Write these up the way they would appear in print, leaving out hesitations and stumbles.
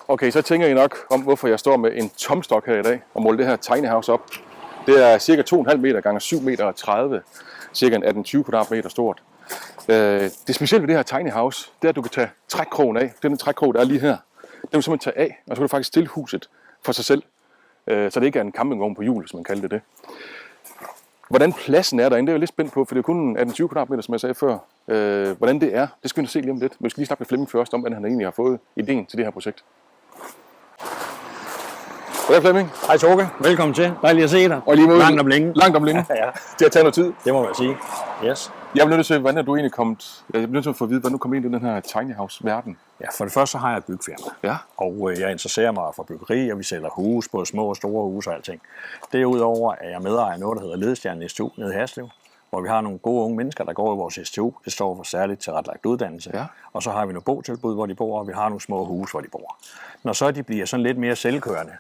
Okay, så tænker I nok om, hvorfor jeg står med en tomstok her i dag og måler det her tiny house op. Det er cirka 2,5 meter gange 7 meter og 30, cirka 18-20 kvadratmeter stort. Det specielle ved det her tiny house, det er, at du kan tage trækkrogen af. Den trækkrog, der er lige her, den vil du simpelthen tage af, og så kan du faktisk stille huset for sig selv. Så det ikke er en campingvogn på hjul, hvis man kalder det. Hvordan pladsen er derinde, det er jeg lidt spændt på, for det er kun 18-20 kvadratmeter, som jeg sagde før. Hvordan det er, det skal vi se lige om lidt. Men vi skal lige snakke med Flemming først om, hvordan han egentlig har fået ideen til det her projekt. Goddag Flemming. Hej Torge, velkommen til. Dejligt at se dig. Og lige måde, langt om længe. Langt om længe. Ja. Det har taget noget tid. Det må man sige. Yes. Jeg bliver nødt til, hvordan er du egentlig kommet? Jeg bliver nødt til at få at vide, hvordan du kom ind i den her tiny house verden. Ja, for det første så har jeg et byggefirma. Ja. Og jeg interesserer mig for byggeri, og vi sælger huse, både små og store huse og alting. Derudover er jeg medejer af noget, der hedder Ledestjernen STU nede i Haslev, hvor vi har nogle gode unge mennesker, der går i vores STU. Det står for særligt tilrettelagt uddannelse. Ja. Og så har vi nogle botilbud, hvor de bor, og vi har nogle små huse, hvor de bor. Når så de bliver sådan lidt mere selvkørende,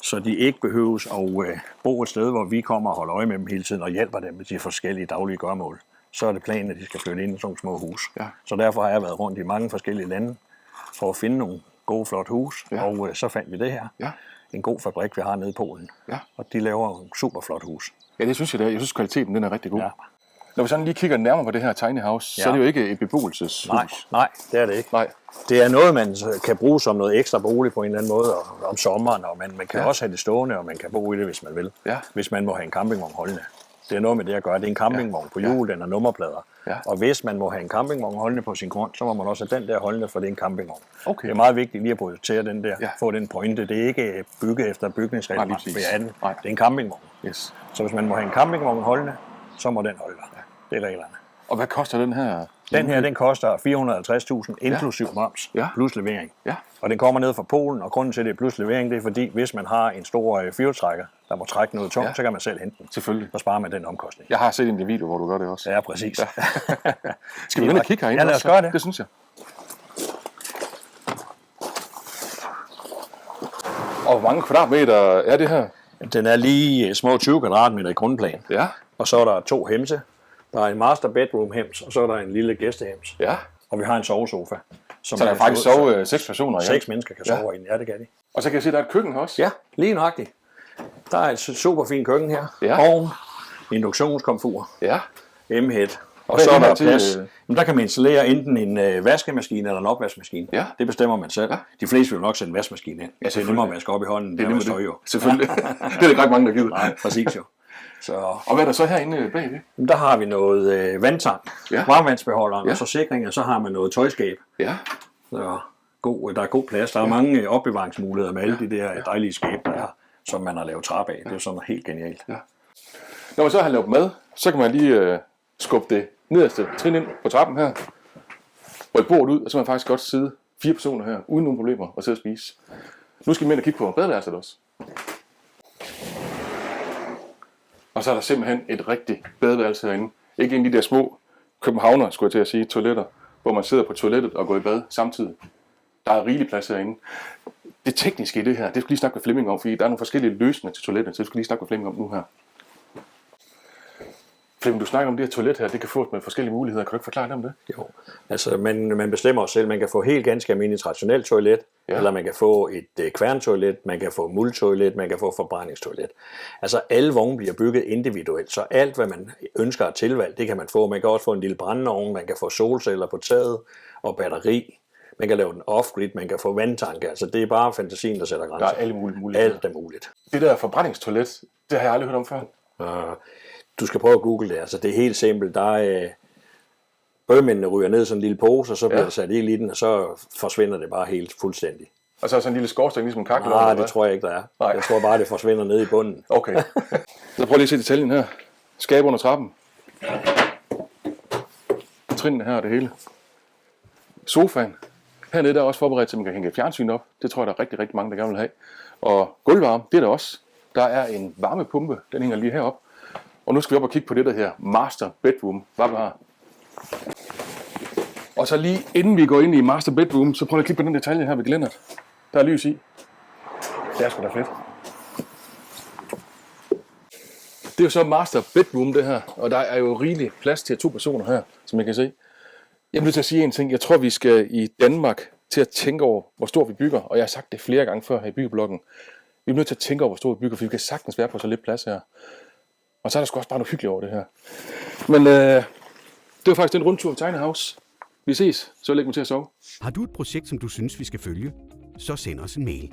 så de ikke behøves at bo et sted, hvor vi kommer og holder øje med dem hele tiden og hjælper dem med de forskellige daglige gøremål, så er det planen, at de skal flytte ind i sådan nogle små hus. Ja. Så derfor har jeg været rundt i mange forskellige lande for at finde nogle gode, flotte hus, ja. Og så fandt vi det her. Ja. En god fabrik, vi har nede i Polen. Ja. Og de laver en super flot hus. Ja, det synes jeg da. Jeg synes, kvaliteten den er rigtig god. Ja. Når vi sådan lige kigger nærmere på det her tiny house, ja. Så er det jo ikke et beboelseshus. Nej, det er det ikke. Nej. Det er noget, man kan bruge som noget ekstra bolig på en eller anden måde om sommeren, og man kan også have det stående, og man kan bo i det, hvis man vil. Ja. Hvis man må have en campingvogn holdende. Det er noget med det at gøre. Det er en campingvogn på hjul, den har nummerplader. Ja. Og hvis man må have en campingvogn holdende på sin grund, så må man også have den der holdende, for det er en campingvogn. Okay. Det er meget vigtigt lige at prioritere den der, få den pointe. Det er ikke bygget efter bygningsregler. Det er en campingvogn. Yes. Så hvis man må have en campingvogn holdende, så må den holde der. Ja. Det er reglerne. Og hvad koster den her? Den koster 450.000 inklusiv moms plus levering. Ja. Og den kommer ned fra Polen, og grunden til, at det er plus levering, det er fordi, hvis man har en stor fyrtrækker, der må trække noget tungt, så kan man selv hente den. Selvfølgelig. Så sparer man den omkostning. Jeg har set en video, hvor du gør det også. Ja, præcis. Ja. Skal vi ind og kigge herinde? Ja, lad os gøre det. Det synes jeg. Og hvor mange kvadratmeter er det her? Den er lige små 20 kvadratmeter i grundplan. Ja. Og så er der 2 hemse. Der er en master bedroom hems, og så er der en lille gæstehems. Ja. Og vi har en sovesofa. Så der er faktisk sove 6 personer? 6 mennesker kan sove inde. Ja, det kan de. Og så kan jeg se, at der er et køkken også? Ja, lige nøjagtigt. Der er et super fint køkken her. Ja. Ovn, induktionskomfur, M-head. Og så er der plads. Der kan man installere enten en vaskemaskine eller en opvaskemaskine. Ja. Det bestemmer man selv. Ja. De fleste vil nok sætte en vaskemaskine ind. Ja, det er nemmere at vaske op i hånden. Det er nemmere det. Selvfølgelig. Det er det ikke ret mange, der gider. Nej, præcis jo. Så, og hvad er der så herinde bagved? Der har vi noget vandtank, varmvandsbeholderen og så sikring, og så har man noget tøjskab. Ja. Så der er god plads. Der er mange opbevaringsmuligheder med alle de der dejlige skab, der er, som man har lavet trappe af. Det er sådan helt genialt. Ja. Når man så har lavet mad, så kan man lige skubbe det nederste trin ind på trappen her, og et bord ud, og så kan man faktisk godt sidde 4 personer her, uden nogen problemer, og sidde og spise. Nu skal vi ind og kigge på badeværelset også. Og så er der simpelthen et rigtigt badeværelse herinde. Ikke en af de der små københavner, skulle jeg til at sige, toiletter, hvor man sidder på toilettet og går i bad samtidig. Der er rigelig plads herinde. Det tekniske i det her, det skal lige snakke med Flemming om, fordi der er nogle forskellige løsninger til toilettet, så det skal lige snakke med Flemming om nu her. Flemming, du snakker om det her toilet her, det kan fås med forskellige muligheder. Kan du ikke forklare det om det? Jo, altså man bestemmer selv. Man kan få helt ganske almindeligt traditionelt toilet, eller man kan få et kværntoilet, man kan få muldtoilet, man kan få forbrændingstoilet. Altså alle vogne bliver bygget individuelt, så alt hvad man ønsker at tilvalge, det kan man få. Man kan også få en lille brændeovn, man kan få solceller på taget og batteri. Man kan lave den off-grid, man kan få vandtanke. Altså det er bare fantasien, der sætter grænser. Der er alle mulige muligheder. Alt er muligt. Det der forbrændingstoilet, det har jeg aldrig hørt om før. Du skal prøve at google det. Altså det er helt simpelt. Der er bøgemændene ryger ned i sådan en lille pose, og så bliver der sat ild i den, og så forsvinder det bare helt fuldstændig. Og så er sådan en lille skorsten, ligesom en kakkelovn? Nej, det tror jeg ikke, der er. Nej. Jeg tror bare, det forsvinder ned i bunden. Okay. Så prøv lige at se detaljen her. Skab under trappen. Trinene her og det hele. Sofaen. Hernede der er også forberedt til, at man kan hænge et fjernsyn op. Det tror jeg, der er rigtig, rigtig mange, der gerne vil have. Og gulvvarme, det er der også. Der er en varmepumpe, den hænger lige heroppe. Og nu skal vi op og kigge på det, der her master bedroom. Hvad vi har. Og så lige inden vi går ind i master bedroom, så prøv at kigge på den detalje her ved gelænderet. Der er lys i. Det er sgu da fedt. Det er jo så master bedroom det her, og der er jo rigelig plads til 2 personer her, som I kan se. Jeg bliver nødt til at sige en ting. Jeg tror, vi skal i Danmark til at tænke over, hvor stor vi bygger. Og jeg har sagt det flere gange før her i byggeblokken. Vi er nødt til at tænke over, hvor stor vi bygger, for vi kan sagtens være på så lidt plads her. Og så er der sgu også bare noget hyggeligt over det her. Men det var faktisk den rundtur på Tiny House. Vi ses, så læg mig til at sove. Har du et projekt, som du synes, vi skal følge? Så send os en mail.